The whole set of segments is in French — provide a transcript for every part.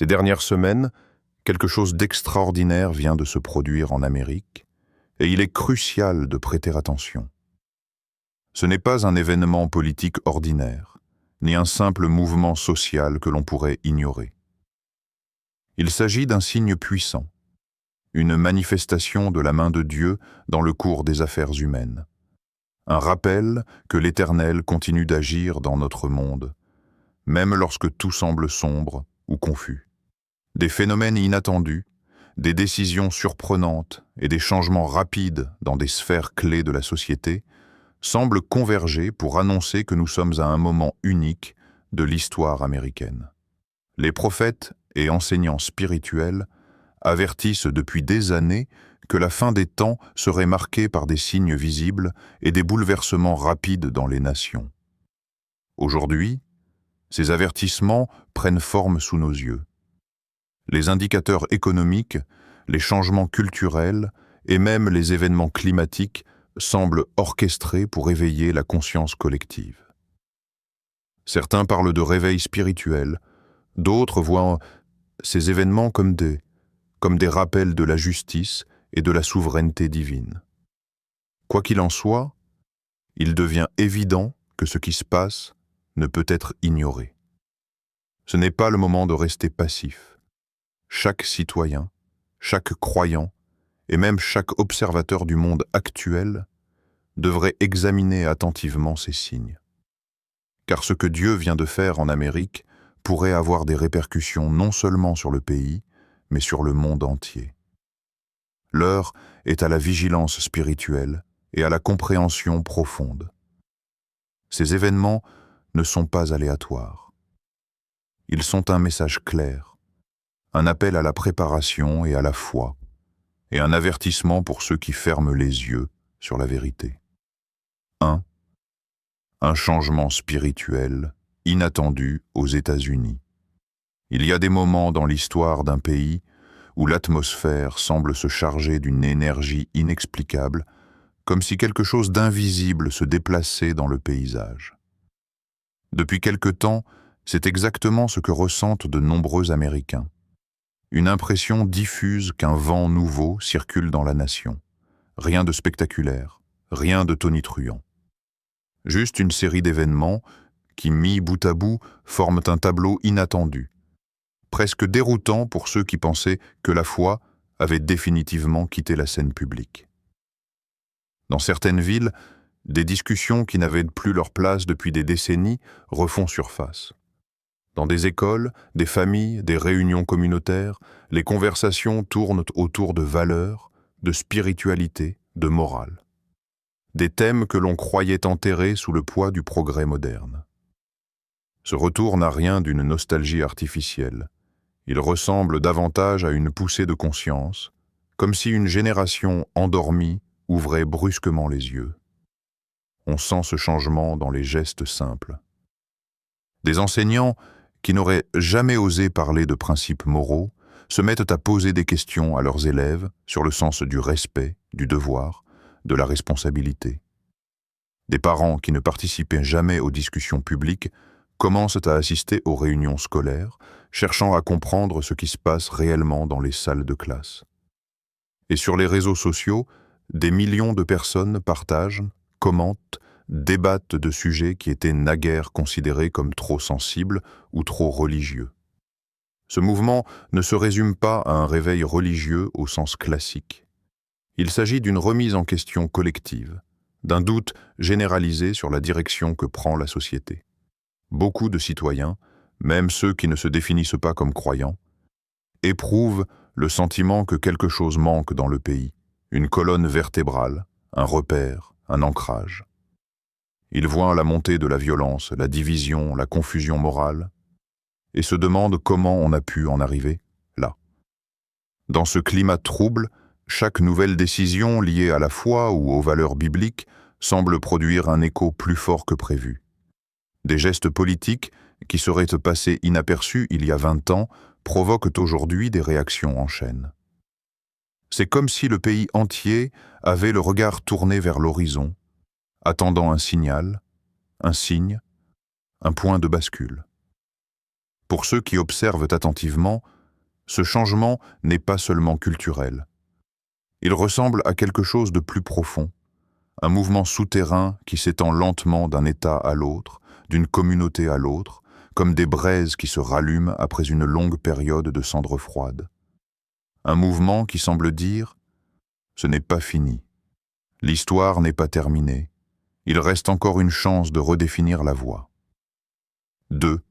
Ces dernières semaines, quelque chose d'extraordinaire vient de se produire en Amérique, et il est crucial de prêter attention. Ce n'est pas un événement politique ordinaire, ni un simple mouvement social que l'on pourrait ignorer. Il s'agit d'un signe puissant, une manifestation de la main de Dieu dans le cours des affaires humaines. Un rappel que l'Éternel continue d'agir dans notre monde, même lorsque tout semble sombre ou confus. Des phénomènes inattendus, des décisions surprenantes et des changements rapides dans des sphères clés de la société semblent converger pour annoncer que nous sommes à un moment unique de l'histoire américaine. Les prophètes et enseignants spirituels avertissent depuis des années que la fin des temps serait marquée par des signes visibles et des bouleversements rapides dans les nations. Aujourd'hui, ces avertissements prennent forme sous nos yeux. Les indicateurs économiques, les changements culturels et même les événements climatiques semblent orchestrés pour éveiller la conscience collective. Certains parlent de réveil spirituel, d'autres voient ces événements comme des rappels de la justice et de la souveraineté divine. Quoi qu'il en soit, il devient évident que ce qui se passe ne peut être ignoré. Ce n'est pas le moment de rester passif. Chaque citoyen, chaque croyant et même chaque observateur du monde actuel devrait examiner attentivement ces signes. Car ce que Dieu vient de faire en Amérique pourrait avoir des répercussions non seulement sur le pays, mais sur le monde entier. L'heure est à la vigilance spirituelle et à la compréhension profonde. Ces événements ne sont pas aléatoires. Ils sont un message clair, un appel à la préparation et à la foi, et un avertissement pour ceux qui ferment les yeux sur la vérité. 1. Un changement spirituel inattendu aux États-Unis. Il y a des moments dans l'histoire d'un pays où l'atmosphère semble se charger d'une énergie inexplicable, comme si quelque chose d'invisible se déplaçait dans le paysage. Depuis quelque temps, c'est exactement ce que ressentent de nombreux Américains. Une impression diffuse qu'un vent nouveau circule dans la nation. Rien de spectaculaire, rien de tonitruant. Juste une série d'événements qui, mis bout à bout, forment un tableau inattendu, presque déroutant pour ceux qui pensaient que la foi avait définitivement quitté la scène publique. Dans certaines villes, des discussions qui n'avaient plus leur place depuis des décennies refont surface. Dans des écoles, des familles, des réunions communautaires, les conversations tournent autour de valeurs, de spiritualité, de morale. Des thèmes que l'on croyait enterrés sous le poids du progrès moderne. Ce retour n'a rien d'une nostalgie artificielle. Il ressemble davantage à une poussée de conscience, comme si une génération endormie ouvrait brusquement les yeux. On sent ce changement dans les gestes simples. Des enseignants qui n'auraient jamais osé parler de principes moraux se mettent à poser des questions à leurs élèves sur le sens du respect, du devoir, de la responsabilité. Des parents qui ne participaient jamais aux discussions publiques commencent à assister aux réunions scolaires, cherchant à comprendre ce qui se passe réellement dans les salles de classe. Et sur les réseaux sociaux, des millions de personnes partagent, commentent, débattent de sujets qui étaient naguère considérés comme trop sensibles ou trop religieux. Ce mouvement ne se résume pas à un réveil religieux au sens classique. Il s'agit d'une remise en question collective, d'un doute généralisé sur la direction que prend la société. Beaucoup de citoyens, même ceux qui ne se définissent pas comme croyants, éprouvent le sentiment que quelque chose manque dans le pays, une colonne vertébrale, un repère, un ancrage. Ils voient la montée de la violence, la division, la confusion morale, et se demandent comment on a pu en arriver là. Dans ce climat trouble, chaque nouvelle décision liée à la foi ou aux valeurs bibliques semble produire un écho plus fort que prévu. Des gestes politiques qui seraient passés inaperçus il y a 20 ans provoquent aujourd'hui des réactions en chaîne. C'est comme si le pays entier avait le regard tourné vers l'horizon, attendant un signal, un signe, un point de bascule. Pour ceux qui observent attentivement, ce changement n'est pas seulement culturel. Il ressemble à quelque chose de plus profond, un mouvement souterrain qui s'étend lentement d'un État à l'autre, d'une communauté à l'autre, comme des braises qui se rallument après une longue période de cendres froides. Un mouvement qui semble dire « ce n'est pas fini, l'histoire n'est pas terminée, il reste encore une chance de redéfinir la voie ». 2.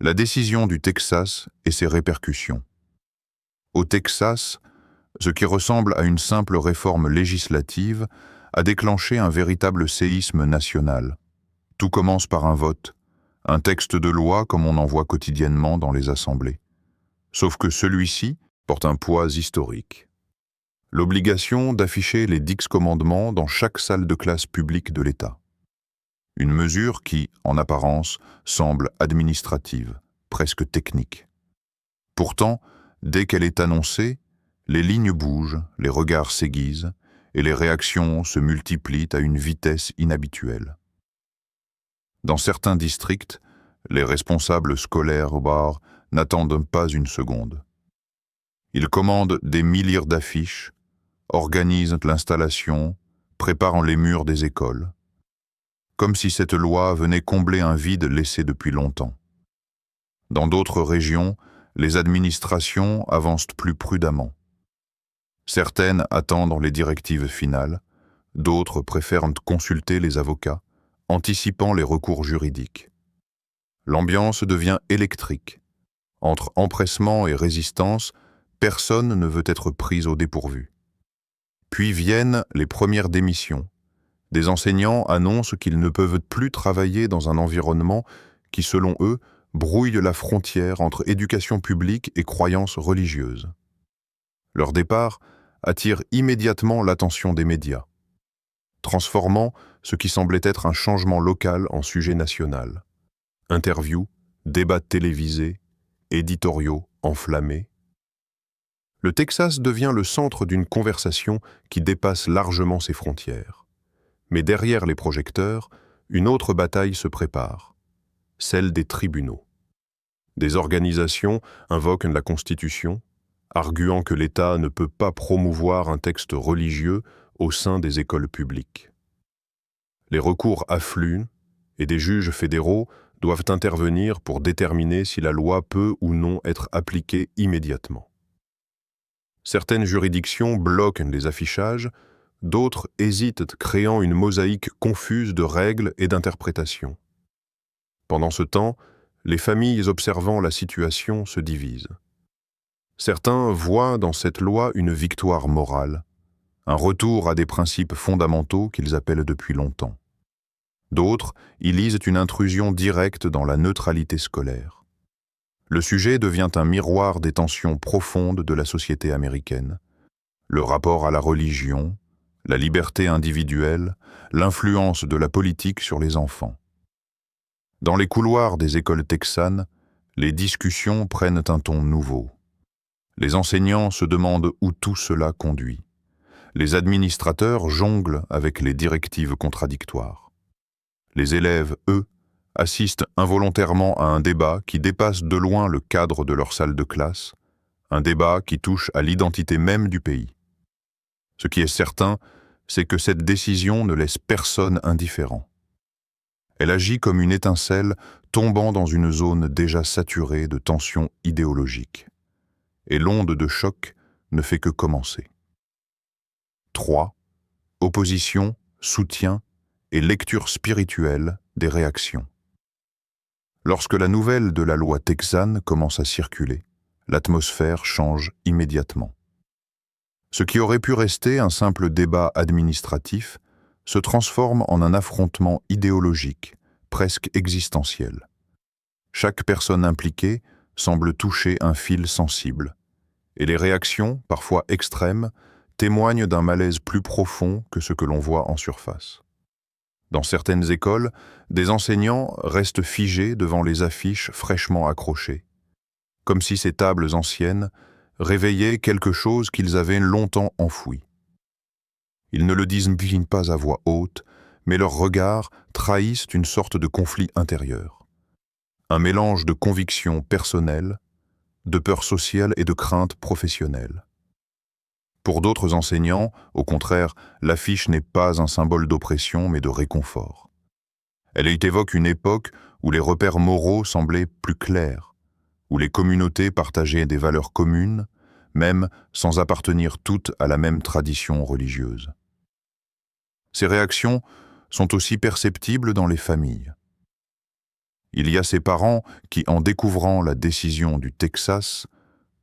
La décision du Texas et ses répercussions. Au Texas, ce qui ressemble à une simple réforme législative a déclenché un véritable séisme national. Tout commence par un vote, un texte de loi comme on en voit quotidiennement dans les assemblées. Sauf que celui-ci porte un poids historique. L'obligation d'afficher les 10 commandements dans chaque salle de classe publique de l'État. Une mesure qui, en apparence, semble administrative, presque technique. Pourtant, dès qu'elle est annoncée, les lignes bougent, les regards s'aiguisent, et les réactions se multiplient à une vitesse inhabituelle. Dans certains districts, les responsables scolaires au bar n'attendent pas une seconde. Ils commandent des milliers d'affiches, organisent l'installation, préparent les murs des écoles, comme si cette loi venait combler un vide laissé depuis longtemps. Dans d'autres régions, les administrations avancent plus prudemment. Certaines attendent les directives finales, d'autres préfèrent consulter les avocats, anticipant les recours juridiques. L'ambiance devient électrique. Entre empressement et résistance, personne ne veut être pris au dépourvu. Puis viennent les premières démissions. Des enseignants annoncent qu'ils ne peuvent plus travailler dans un environnement qui, selon eux, brouille la frontière entre éducation publique et croyances religieuses. Leur départ attire immédiatement l'attention des médias, transformant ce qui semblait être un changement local en sujet national. Interviews, débats télévisés, éditoriaux enflammés. Le Texas devient le centre d'une conversation qui dépasse largement ses frontières. Mais derrière les projecteurs, une autre bataille se prépare, celle des tribunaux. Des organisations invoquent la Constitution, arguant que l'État ne peut pas promouvoir un texte religieux au sein des écoles publiques. Les recours affluent et des juges fédéraux doivent intervenir pour déterminer si la loi peut ou non être appliquée immédiatement. Certaines juridictions bloquent les affichages, d'autres hésitent, créant une mosaïque confuse de règles et d'interprétations. Pendant ce temps, les familles observant la situation se divisent. Certains voient dans cette loi une victoire morale, un retour à des principes fondamentaux qu'ils appellent depuis longtemps. D'autres y lisent une intrusion directe dans la neutralité scolaire. Le sujet devient un miroir des tensions profondes de la société américaine. Le rapport à la religion, la liberté individuelle, l'influence de la politique sur les enfants. Dans les couloirs des écoles texanes, les discussions prennent un ton nouveau. Les enseignants se demandent où tout cela conduit. Les administrateurs jonglent avec les directives contradictoires. Les élèves, eux, assistent involontairement à un débat qui dépasse de loin le cadre de leur salle de classe, un débat qui touche à l'identité même du pays. Ce qui est certain, c'est que cette décision ne laisse personne indifférent. Elle agit comme une étincelle tombant dans une zone déjà saturée de tensions idéologiques. Et l'onde de choc ne fait que commencer. 3. Opposition, soutien et lecture spirituelle des réactions. Lorsque la nouvelle de la loi texane commence à circuler, l'atmosphère change immédiatement. Ce qui aurait pu rester un simple débat administratif se transforme en un affrontement idéologique, presque existentiel. Chaque personne impliquée semble toucher un fil sensible, et les réactions, parfois extrêmes, témoignent d'un malaise plus profond que ce que l'on voit en surface. Dans certaines écoles, des enseignants restent figés devant les affiches fraîchement accrochées, comme si ces tables anciennes réveillaient quelque chose qu'ils avaient longtemps enfoui. Ils ne le disent pas à voix haute, mais leurs regards trahissent une sorte de conflit intérieur. un mélange de convictions personnelles, de peur sociale et de crainte professionnelle. Pour d'autres enseignants, au contraire, l'affiche n'est pas un symbole d'oppression mais de réconfort. Elle évoque une époque où les repères moraux semblaient plus clairs, où les communautés partageaient des valeurs communes, même sans appartenir toutes à la même tradition religieuse. Ces réactions sont aussi perceptibles dans les familles. Il y a ces parents qui, en découvrant la décision du Texas,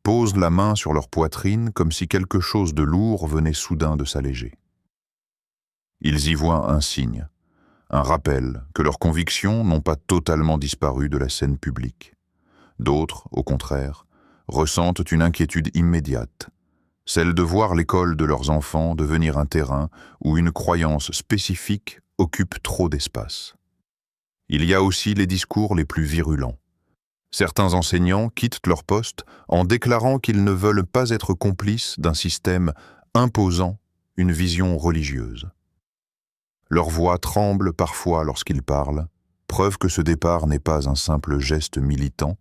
posent la main sur leur poitrine comme si quelque chose de lourd venait soudain de s'alléger. Ils y voient un signe, un rappel que leurs convictions n'ont pas totalement disparu de la scène publique. D'autres, au contraire, ressentent une inquiétude immédiate, celle de voir l'école de leurs enfants devenir un terrain où une croyance spécifique occupe trop d'espace. Il y a aussi les discours les plus virulents. Certains enseignants quittent leur poste en déclarant qu'ils ne veulent pas être complices d'un système imposant une vision religieuse. Leur voix tremble parfois lorsqu'ils parlent, preuve que ce départ n'est pas un simple geste militant,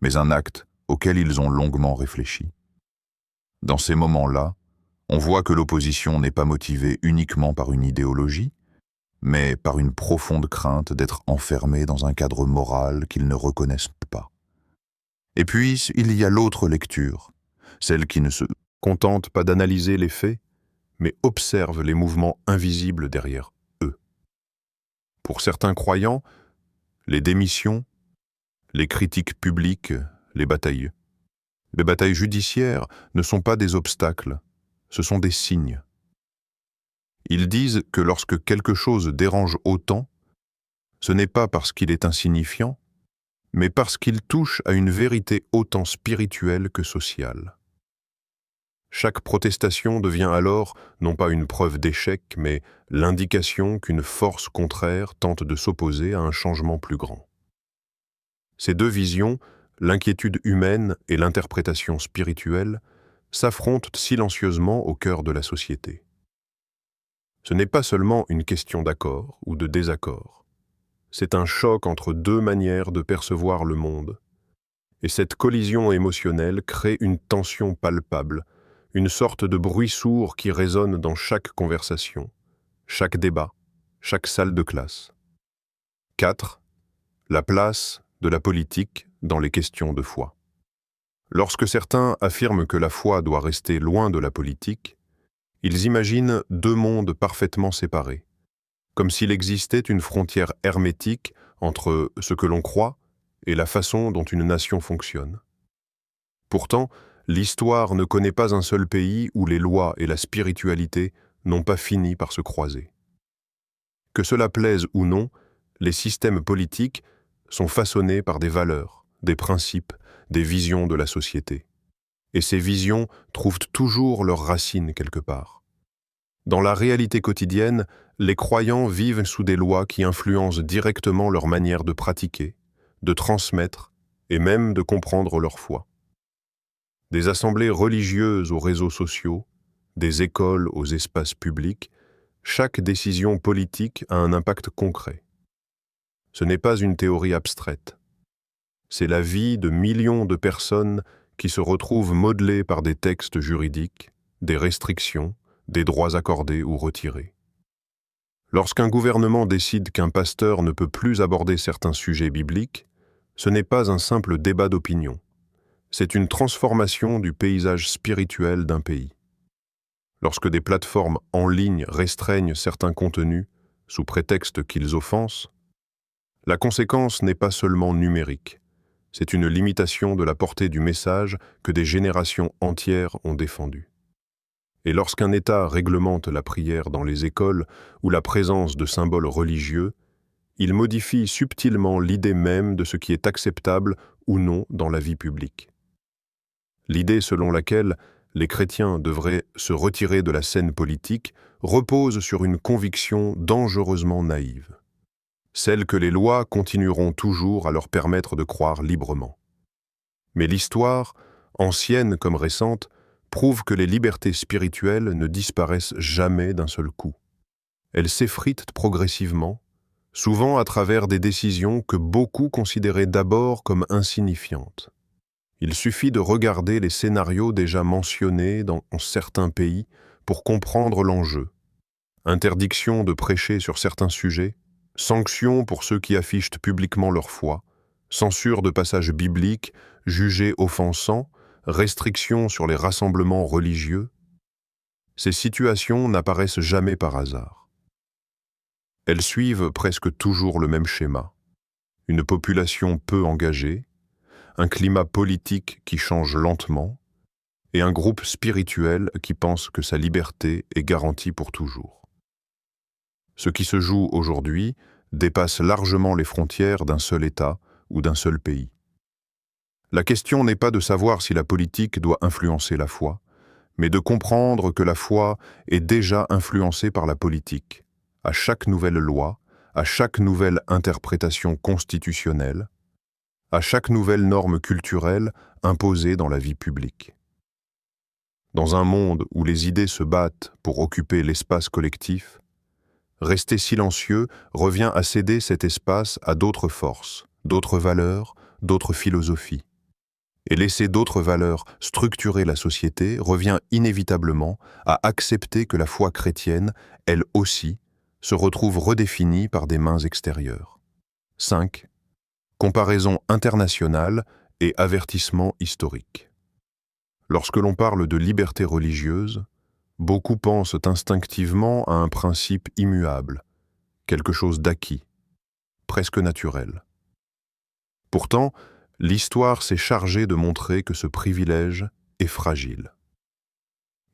mais un acte auquel ils ont longuement réfléchi. Dans ces moments-là, on voit que l'opposition n'est pas motivée uniquement par une idéologie, mais par une profonde crainte d'être enfermés dans un cadre moral qu'ils ne reconnaissent pas. Et puis, il y a l'autre lecture, celle qui ne se contente pas d'analyser les faits, mais observe les mouvements invisibles derrière eux. Pour certains croyants, les démissions, les critiques publiques, les batailles judiciaires ne sont pas des obstacles, ce sont des signes. Ils disent que lorsque quelque chose dérange autant, ce n'est pas parce qu'il est insignifiant, mais parce qu'il touche à une vérité autant spirituelle que sociale. Chaque protestation devient alors non pas une preuve d'échec, mais l'indication qu'une force contraire tente de s'opposer à un changement plus grand. Ces deux visions, l'inquiétude humaine et l'interprétation spirituelle, s'affrontent silencieusement au cœur de la société. Ce n'est pas seulement une question d'accord ou de désaccord. C'est un choc entre deux manières de percevoir le monde. Et cette collision émotionnelle crée une tension palpable, une sorte de bruit sourd qui résonne dans chaque conversation, chaque débat, chaque salle de classe. 4. La place de la politique dans les questions de foi. Lorsque certains affirment que la foi doit rester loin de la politique, ils imaginent deux mondes parfaitement séparés, comme s'il existait une frontière hermétique entre ce que l'on croit et la façon dont une nation fonctionne. Pourtant, l'histoire ne connaît pas un seul pays où les lois et la spiritualité n'ont pas fini par se croiser. Que cela plaise ou non, les systèmes politiques sont façonnés par des valeurs, des principes, des visions de la société. Et ces visions trouvent toujours leurs racines quelque part. Dans la réalité quotidienne, les croyants vivent sous des lois qui influencent directement leur manière de pratiquer, de transmettre et même de comprendre leur foi. Des assemblées religieuses aux réseaux sociaux, des écoles aux espaces publics, chaque décision politique a un impact concret. Ce n'est pas une théorie abstraite. C'est la vie de millions de personnes qui se retrouvent modelées par des textes juridiques, des restrictions, des droits accordés ou retirés. Lorsqu'un gouvernement décide qu'un pasteur ne peut plus aborder certains sujets bibliques, ce n'est pas un simple débat d'opinion. C'est une transformation du paysage spirituel d'un pays. Lorsque des plateformes en ligne restreignent certains contenus sous prétexte qu'ils offensent, la conséquence n'est pas seulement numérique. C'est une limitation de la portée du message que des générations entières ont défendu. Et lorsqu'un État réglemente la prière dans les écoles ou la présence de symboles religieux, il modifie subtilement l'idée même de ce qui est acceptable ou non dans la vie publique. L'idée selon laquelle les chrétiens devraient se retirer de la scène politique repose sur une conviction dangereusement naïve, celle que les lois continueront toujours à leur permettre de croire librement. Mais l'histoire, ancienne comme récente, prouve que les libertés spirituelles ne disparaissent jamais d'un seul coup. Elles s'effritent progressivement, souvent à travers des décisions que beaucoup considéraient d'abord comme insignifiantes. Il suffit de regarder les scénarios déjà mentionnés dans certains pays pour comprendre l'enjeu. Interdiction de prêcher sur certains sujets, sanctions pour ceux qui affichent publiquement leur foi, censure de passages bibliques jugés offensants, restrictions sur les rassemblements religieux. Ces situations n'apparaissent jamais par hasard. Elles suivent presque toujours le même schéma. Une population peu engagée, un climat politique qui change lentement, et un groupe spirituel qui pense que sa liberté est garantie pour toujours. Ce qui se joue aujourd'hui dépasse largement les frontières d'un seul État ou d'un seul pays. La question n'est pas de savoir si la politique doit influencer la foi, mais de comprendre que la foi est déjà influencée par la politique, à chaque nouvelle loi, à chaque nouvelle interprétation constitutionnelle, à chaque nouvelle norme culturelle imposée dans la vie publique. Dans un monde où les idées se battent pour occuper l'espace collectif, rester silencieux revient à céder cet espace à d'autres forces, d'autres valeurs, d'autres philosophies. Et laisser d'autres valeurs structurer la société revient inévitablement à accepter que la foi chrétienne, elle aussi, se retrouve redéfinie par des mains extérieures. 5. Comparaison internationale et avertissement historique. Lorsque l'on parle de liberté religieuse, beaucoup pensent instinctivement à un principe immuable, quelque chose d'acquis, presque naturel. Pourtant, l'histoire s'est chargée de montrer que ce privilège est fragile.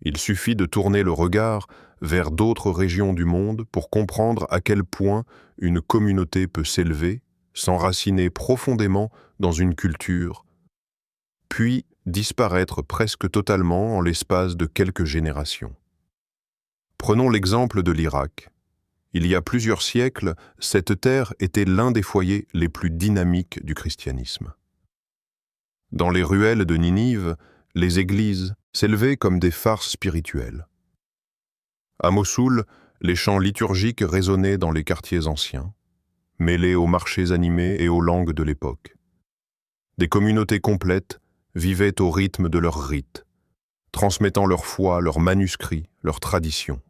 Il suffit de tourner le regard vers d'autres régions du monde pour comprendre à quel point une communauté peut s'élever, s'enraciner profondément dans une culture, puis disparaître presque totalement en l'espace de quelques générations. Prenons l'exemple de l'Irak. Il y a plusieurs siècles, cette terre était l'un des foyers les plus dynamiques du christianisme. Dans les ruelles de Ninive, les églises s'élevaient comme des phares spirituels. À Mossoul, les chants liturgiques résonnaient dans les quartiers anciens, mêlés aux marchés animés et aux langues de l'époque. Des communautés complètes vivaient au rythme de leurs rites, transmettant leur foi, leurs manuscrits, leurs traditions.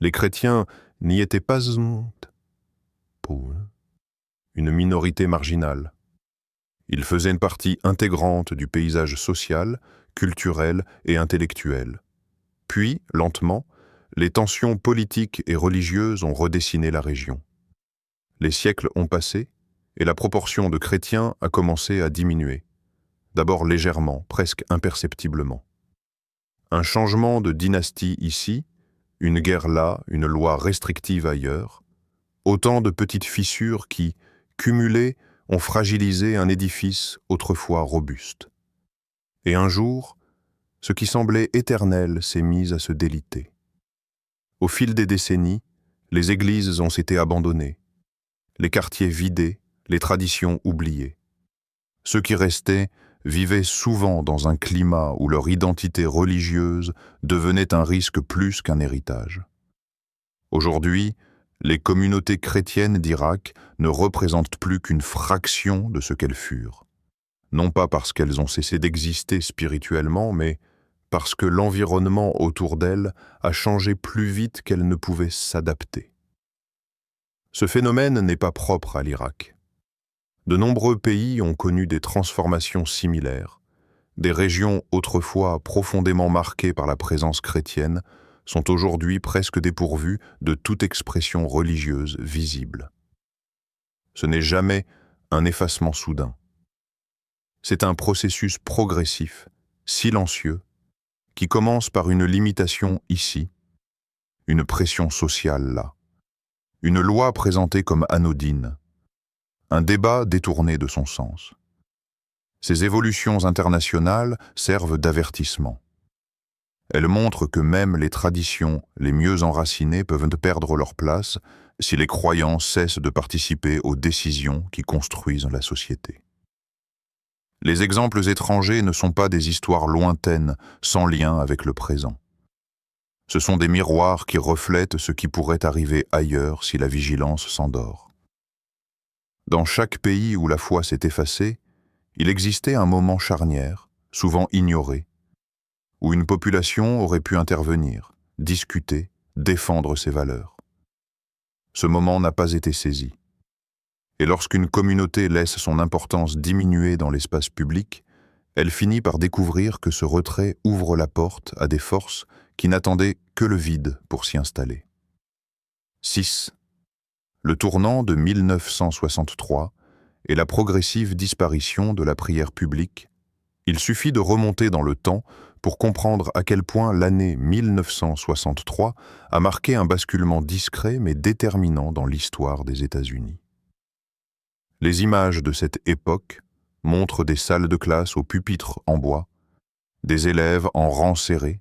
Les chrétiens n'y étaient pas une minorité marginale. Ils faisaient une partie intégrante du paysage social, culturel et intellectuel. Puis, lentement, les tensions politiques et religieuses ont redessiné la région. Les siècles ont passé et la proportion de chrétiens a commencé à diminuer, d'abord légèrement, presque imperceptiblement. Un changement de dynastie ici, une guerre là, une loi restrictive ailleurs, autant de petites fissures qui, cumulées, ont fragilisé un édifice autrefois robuste. Et un jour, ce qui semblait éternel s'est mis à se déliter. Au fil des décennies, les églises ont été abandonnées, les quartiers vidés, les traditions oubliées. Ceux qui restaient vivaient souvent dans un climat où leur identité religieuse devenait un risque plus qu'un héritage. Aujourd'hui, les communautés chrétiennes d'Irak ne représentent plus qu'une fraction de ce qu'elles furent. Non pas parce qu'elles ont cessé d'exister spirituellement, mais parce que l'environnement autour d'elles a changé plus vite qu'elles ne pouvaient s'adapter. Ce phénomène n'est pas propre à l'Irak. De nombreux pays ont connu des transformations similaires. Des régions autrefois profondément marquées par la présence chrétienne sont aujourd'hui presque dépourvues de toute expression religieuse visible. Ce n'est jamais un effacement soudain. C'est un processus progressif, silencieux, qui commence par une limitation ici, une pression sociale là, une loi présentée comme anodine, un débat détourné de son sens. Ces évolutions internationales servent d'avertissement. Elles montrent que même les traditions les mieux enracinées peuvent perdre leur place si les croyants cessent de participer aux décisions qui construisent la société. Les exemples étrangers ne sont pas des histoires lointaines, sans lien avec le présent. Ce sont des miroirs qui reflètent ce qui pourrait arriver ailleurs si la vigilance s'endort. Dans chaque pays où la foi s'est effacée, il existait un moment charnière, souvent ignoré, où une population aurait pu intervenir, discuter, défendre ses valeurs. Ce moment n'a pas été saisi. Et lorsqu'une communauté laisse son importance diminuer dans l'espace public, elle finit par découvrir que ce retrait ouvre la porte à des forces qui n'attendaient que le vide pour s'y installer. 6. Le tournant de 1963 et la progressive disparition de la prière publique. Il suffit de remonter dans le temps pour comprendre à quel point l'année 1963 a marqué un basculement discret mais déterminant dans l'histoire des États-Unis. Les images de cette époque montrent des salles de classe aux pupitres en bois, des élèves en rang serré,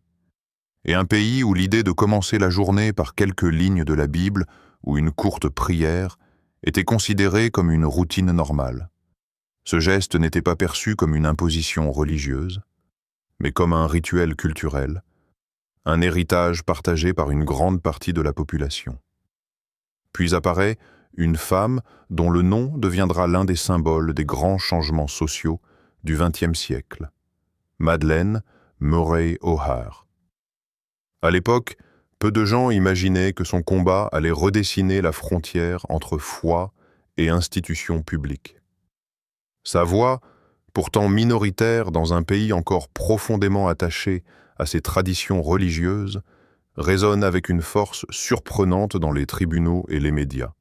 et un pays où l'idée de commencer la journée par quelques lignes de la Bible ou une courte prière était considérée comme une routine normale. Ce geste n'était pas perçu comme une imposition religieuse, mais comme un rituel culturel, un héritage partagé par une grande partie de la population. Puis apparaît une femme dont le nom deviendra l'un des symboles des grands changements sociaux du XXe siècle, Madeleine Murray O'Hair. À l'époque, peu de gens imaginaient que son combat allait redessiner la frontière entre foi et institutions publiques. Sa voix, pourtant minoritaire dans un pays encore profondément attaché à ses traditions religieuses, résonne avec une force surprenante dans les tribunaux et les médias.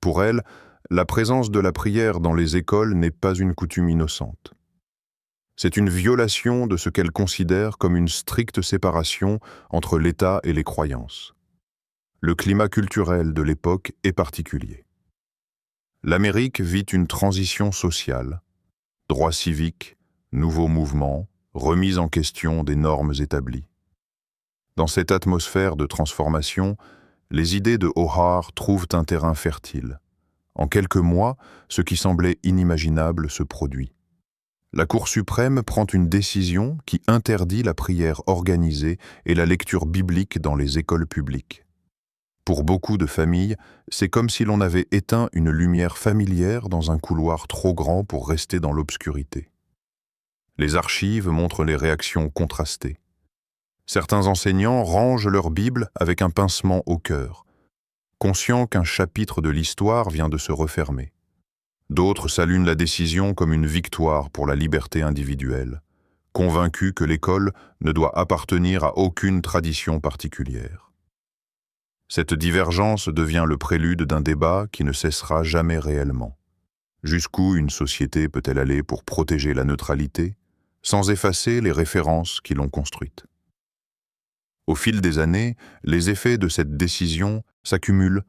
Pour elle, la présence de la prière dans les écoles n'est pas une coutume innocente. C'est une violation de ce qu'elle considère comme une stricte séparation entre l'État et les croyances. Le climat culturel de l'époque est particulier. L'Amérique vit une transition sociale, droits civiques, nouveaux mouvements, remise en question des normes établies. Dans cette atmosphère de transformation, les idées de O'Hair trouvent un terrain fertile. En quelques mois, ce qui semblait inimaginable se produit. La Cour suprême prend une décision qui interdit la prière organisée et la lecture biblique dans les écoles publiques. Pour beaucoup de familles, c'est comme si l'on avait éteint une lumière familière dans un couloir trop grand pour rester dans l'obscurité. Les archives montrent les réactions contrastées. Certains enseignants rangent leur Bible avec un pincement au cœur, conscients qu'un chapitre de l'histoire vient de se refermer. D'autres saluent la décision comme une victoire pour la liberté individuelle, convaincus que l'école ne doit appartenir à aucune tradition particulière. Cette divergence devient le prélude d'un débat qui ne cessera jamais réellement. Jusqu'où une société peut-elle aller pour protéger la neutralité, sans effacer les références qui l'ont construite? Au fil des années, les effets de cette décision s'accumulent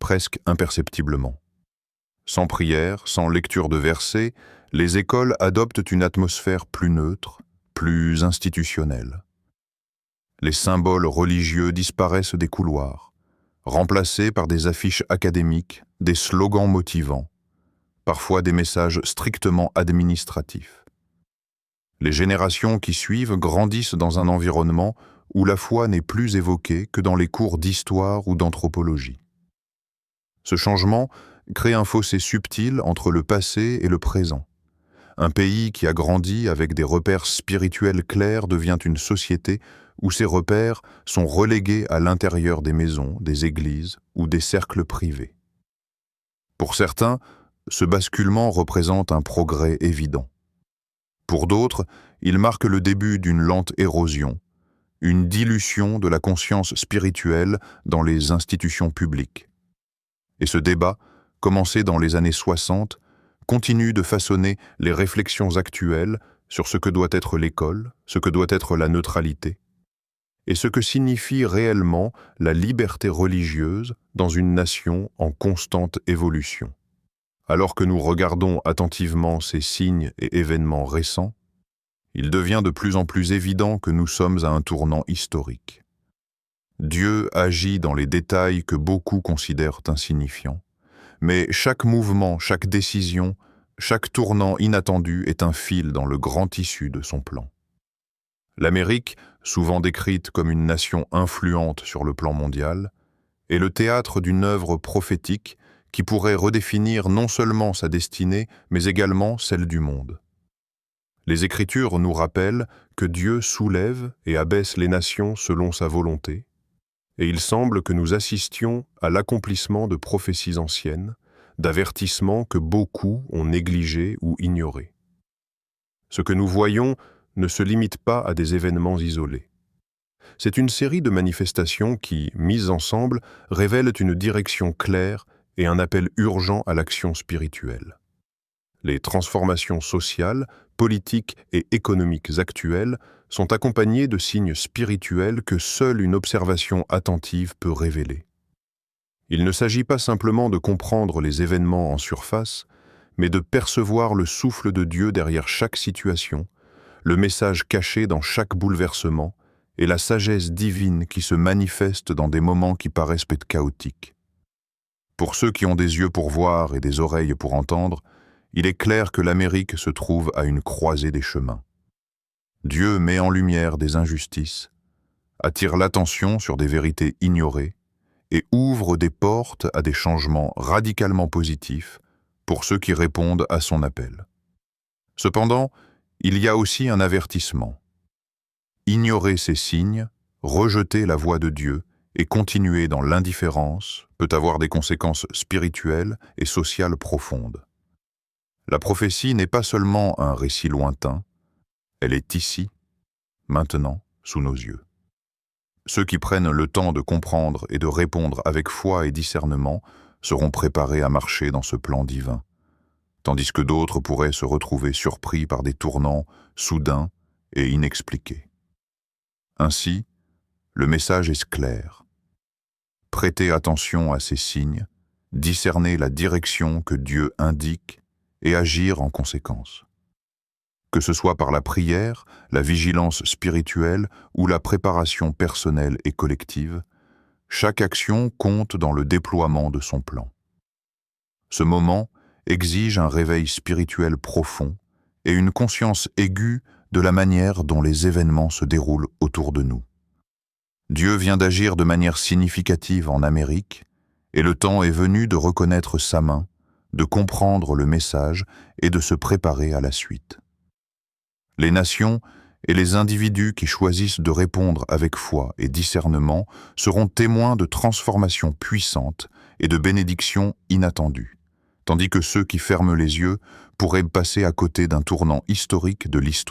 presque imperceptiblement. Sans prière, sans lecture de versets, les écoles adoptent une atmosphère plus neutre, plus institutionnelle. Les symboles religieux disparaissent des couloirs, remplacés par des affiches académiques, des slogans motivants, parfois des messages strictement administratifs. Les générations qui suivent grandissent dans un environnement où la foi n'est plus évoquée que dans les cours d'histoire ou d'anthropologie. Ce changement crée un fossé subtil entre le passé et le présent. Un pays qui a grandi avec des repères spirituels clairs devient une société où ces repères sont relégués à l'intérieur des maisons, des églises ou des cercles privés. Pour certains, ce basculement représente un progrès évident. Pour d'autres, il marque le début d'une lente érosion, une dilution de la conscience spirituelle dans les institutions publiques. Et ce débat, commencé dans les années 60, continue de façonner les réflexions actuelles sur ce que doit être l'école, ce que doit être la neutralité, et ce que signifie réellement la liberté religieuse dans une nation en constante évolution. Alors que nous regardons attentivement ces signes et événements récents, il devient de plus en plus évident que nous sommes à un tournant historique. Dieu agit dans les détails que beaucoup considèrent insignifiants, mais chaque mouvement, chaque décision, chaque tournant inattendu est un fil dans le grand tissu de son plan. L'Amérique, souvent décrite comme une nation influente sur le plan mondial, est le théâtre d'une œuvre prophétique qui pourrait redéfinir non seulement sa destinée, mais également celle du monde. Les Écritures nous rappellent que Dieu soulève et abaisse les nations selon sa volonté, et il semble que nous assistions à l'accomplissement de prophéties anciennes, d'avertissements que beaucoup ont négligés ou ignorés. Ce que nous voyons ne se limite pas à des événements isolés. C'est une série de manifestations qui, mises ensemble, révèlent une direction claire et un appel urgent à l'action spirituelle. Les transformations sociales, politiques et économiques actuelles sont accompagnées de signes spirituels que seule une observation attentive peut révéler. Il ne s'agit pas simplement de comprendre les événements en surface, mais de percevoir le souffle de Dieu derrière chaque situation, le message caché dans chaque bouleversement et la sagesse divine qui se manifeste dans des moments qui paraissent peut-être chaotiques. Pour ceux qui ont des yeux pour voir et des oreilles pour entendre, il est clair que l'Amérique se trouve à une croisée des chemins. Dieu met en lumière des injustices, attire l'attention sur des vérités ignorées et ouvre des portes à des changements radicalement positifs pour ceux qui répondent à son appel. Cependant, il y a aussi un avertissement. Ignorer ces signes, rejeter la voix de Dieu et continuer dans l'indifférence peut avoir des conséquences spirituelles et sociales profondes. La prophétie n'est pas seulement un récit lointain, elle est ici, maintenant, sous nos yeux. Ceux qui prennent le temps de comprendre et de répondre avec foi et discernement seront préparés à marcher dans ce plan divin, tandis que d'autres pourraient se retrouver surpris par des tournants soudains et inexpliqués. Ainsi, le message est clair. Prêtez attention à ces signes, discernez la direction que Dieu indique et agir en conséquence. Que ce soit par la prière, la vigilance spirituelle ou la préparation personnelle et collective, chaque action compte dans le déploiement de son plan. Ce moment exige un réveil spirituel profond et une conscience aiguë de la manière dont les événements se déroulent autour de nous. Dieu vient d'agir de manière significative en Amérique, et le temps est venu de reconnaître sa main, de comprendre le message et de se préparer à la suite. Les nations et les individus qui choisissent de répondre avec foi et discernement seront témoins de transformations puissantes et de bénédictions inattendues, tandis que ceux qui ferment les yeux pourraient passer à côté d'un tournant historique de l'histoire.